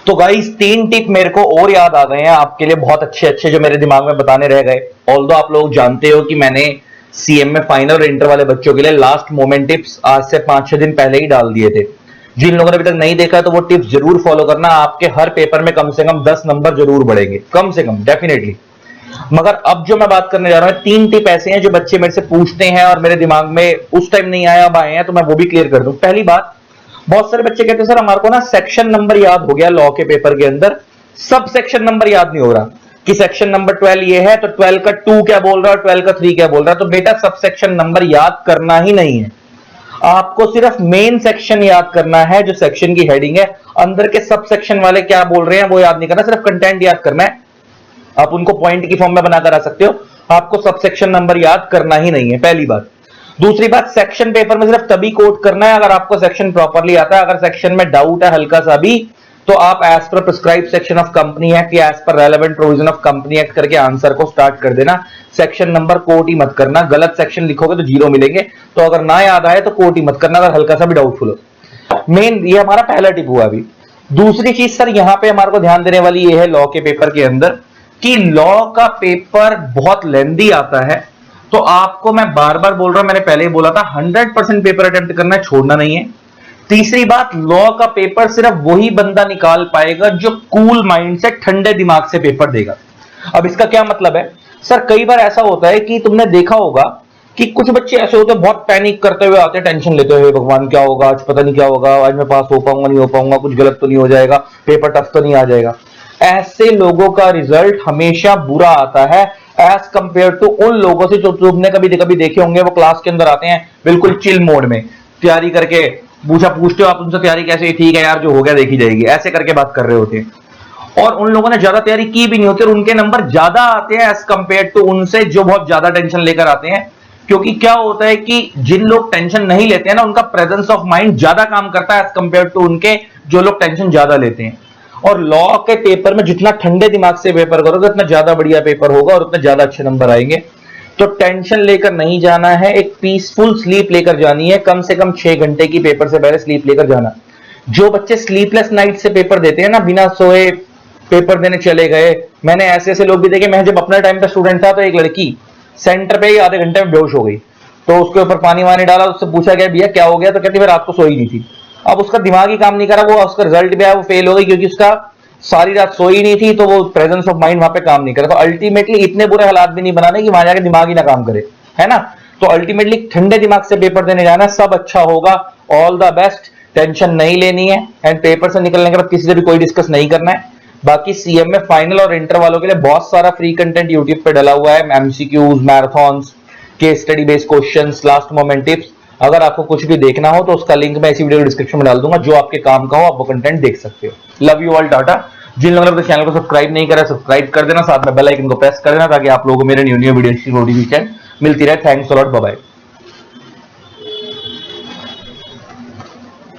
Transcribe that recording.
तो guys 3 tip मेरे को और याद आ गए हैं आपके लिए, बहुत अच्छे अच्छे जो मेरे दिमाग में बताने रह गए। ऑल्दो आप लोग जानते हो कि मैंने सीएम में फाइनल और इंटर वाले बच्चों के लिए लास्ट मोमेंट टिप्स आज से 5-6 दिन पहले ही डाल दिए थे। जिन लोगों ने अभी तक नहीं देखा तो वो टिप्स जरूर फॉलो करना, आपके हर पेपर में कम से कम 10 नंबर जरूर बढ़ेंगे, कम से कम डेफिनेटली। मगर अब जो मैं बात करने जा रहा हूं 3 टिप ऐसे हैं जो बच्चे मेरे से पूछते हैं और मेरे दिमाग में उस टाइम नहीं आया, अब आए हैं, तो मैं वो भी क्लियर कर दूं। पहली बात, बहुत सारे बच्चे कहते हैं सर हमारे को ना सेक्शन नंबर याद हो गया लॉ के पेपर के अंदर, सब सेक्शन नंबर याद नहीं हो रहा कि सेक्शन नंबर 12 ये है तो 12 का 2 क्या बोल रहा है और 12 का 3 क्या बोल रहा है। तो बेटा सब सेक्शन नंबर याद करना ही नहीं है, आपको सिर्फ मेन सेक्शन याद करना है, जो सेक्शन की हेडिंग है। अंदर के सब सेक्शन वाले क्या बोल रहे हैं वो याद नहीं करना, सिर्फ कंटेंट याद करना है। आप उनको पॉइंट की फॉर्म में बनाकर आ सकते हो, आपको सब सेक्शन नंबर याद करना ही नहीं है, पहली बात। दूसरी बात, सेक्शन पेपर में सिर्फ तभी कोट करना है अगर आपको सेक्शन प्रॉपरली आता है। अगर सेक्शन में डाउट है हल्का सा भी तो आप as per prescribe section of company act या as per relevant provision of company act करके आंसर को स्टार्ट कर देना। सेक्शन नंबर कोट ही मत करना, गलत सेक्शन लिखोगे तो 0 मिलेंगे। तो अगर ना याद आए तो कोट ही मत करना अगर हल्का सा भी डाउटफुल हो। मेन ये हमारा पहला टिप हुआ। अभी दूसरी चीज सर यहां पे हमारे को ध्यान देने वाली ये है लॉ के पेपर के अंदर कि लॉ का पेपर बहुत लेंदी आता है। तो आपको मैं बार बार बोल रहा हूं, मैंने पहले ही बोला था 100% पेपर अटेम्प्ट करना है, छोड़ना नहीं है। तीसरी बात, लॉ का पेपर सिर्फ वही बंदा निकाल पाएगा जो कूल माइंड से ठंडे दिमाग से पेपर देगा। अब इसका क्या मतलब है सर, कई बार ऐसा होता है कि तुमने देखा होगा कि कुछ बच्चे ऐसे होते हैं बहुत पैनिक करते हुए आते हैं, टेंशन लेते हुए, भगवान क्या होगा आज, पता नहीं क्या होगा, आज मैं पास हो पाऊंगा नहीं हो पाऊंगा, कुछ गलत तो नहीं हो जाएगा, पेपर टफ तो नहीं आ जाएगा। ऐसे लोगों का रिजल्ट हमेशा बुरा आता है एज कंपेयर टू उन लोगों से जो तुमने कभी कभी देखे होंगे, वो क्लास के अंदर आते हैं बिल्कुल चिल मोड में, तैयारी करके पूछते हो आप उनसे तैयारी कैसे, ठीक है यार जो हो गया देखी जाएगी, ऐसे करके बात कर रहे होते हैं। और उन लोगों ने ज्यादा तैयारी की भी नहीं होती और उनके नंबर ज्यादा आते हैं एज कंपेयर टू उनसे जो बहुत ज्यादा टेंशन लेकर आते हैं। क्योंकि क्या होता है कि जिन लोग टेंशन नहीं लेते हैं ना, उनका प्रेजेंस ऑफ माइंड ज्यादा काम करता है एज कंपेयर टू उनके जो लोग टेंशन ज्यादा लेते हैं। और लॉ के पेपर में जितना ठंडे दिमाग से पेपर करोगे उतना ज्यादा बढ़िया पेपर होगा और उतने ज्यादा अच्छे नंबर आएंगे। तो टेंशन लेकर नहीं जाना है, एक पीसफुल स्लीप लेकर जानी है, कम से कम 6 घंटे की पेपर से पहले स्लीप लेकर जाना। जो बच्चे स्लीपलेस नाइट से पेपर देते हैं ना, बिना सोए पेपर देने चले गए, मैंने ऐसे ऐसे लोग भी देखे। मैं जब अपने टाइम पे स्टूडेंट था तो एक लड़की सेंटर पे ही आधे घंटे में बेहोश हो गई, तो उसके ऊपर पानी वानी डाला, उससे पूछा गया भैया क्या हो गया, तो कहती मैं रात को सोई नहीं थी। अब उसका दिमाग ही काम नहीं करा, वो उसका रिजल्ट भी आया, वो फेल हो गई क्योंकि उसका सारी रात सोई नहीं थी, तो वो प्रेजेंस ऑफ माइंड वहां पे काम नहीं करा। तो अल्टीमेटली इतने बुरे हालात भी नहीं बनाने कि वहां जाके दिमाग ही ना काम करे, है ना। तो अल्टीमेटली ठंडे दिमाग से पेपर देने जाना, सब अच्छा होगा। ऑल द बेस्ट, टेंशन नहीं लेनी है एंड पेपर से निकलने के बाद किसी से भी कोई डिस्कस नहीं करना है। बाकी सीएम में फाइनल और इंटर वालों के लिए बहुत सारा फ्री कंटेंट यूट्यूब पे डला हुआ है, MCQs, marathons, case study based questions, last moment tips. अगर आपको कुछ भी देखना हो तो उसका लिंक मैं इसी वीडियो डिस्क्रिप्शन में डाल दूंगा, जो आपके काम का हो आप वो कंटेंट देख सकते हो। Love you all, tata. जिन लोगों ने चैनल को सब्सक्राइब नहीं करा सब्सक्राइब कर देना, साथ में बेल आइकन को प्रेस कर देना ताकि आप लोगों को मेरे न्यू वीडियो की नोटिफिकेशन मिलती रहे। Thanks a lot, bye bye.